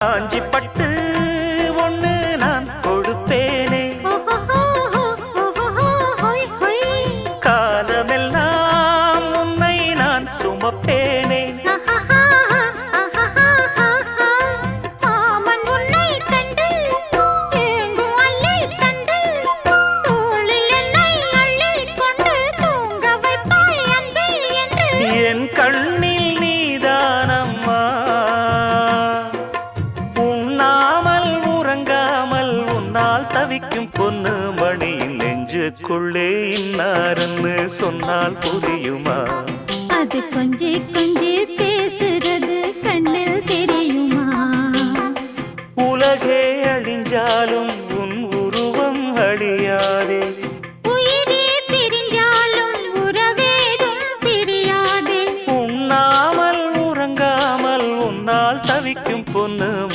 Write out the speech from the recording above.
காஞ்சி பட்டு ஒண்ணு நான் கொடுப்பேனே, காலமெல்லாம் உன்னை நான் சுமப்பேனே. என் கண்ணில் நீதானம்மா, உண்ணாமல் உறங்காமல் உன்னால் தவிக்கும் பொண்ணு மணியின் நெஞ்சுக்குள்ளே இன்னாருன்னு சொன்னால் புரியுமா? அது கொஞ்சி கொஞ்சி பேசுறது கண்ணில் தெரியுமா? உலகே அழிஞ்சாலும்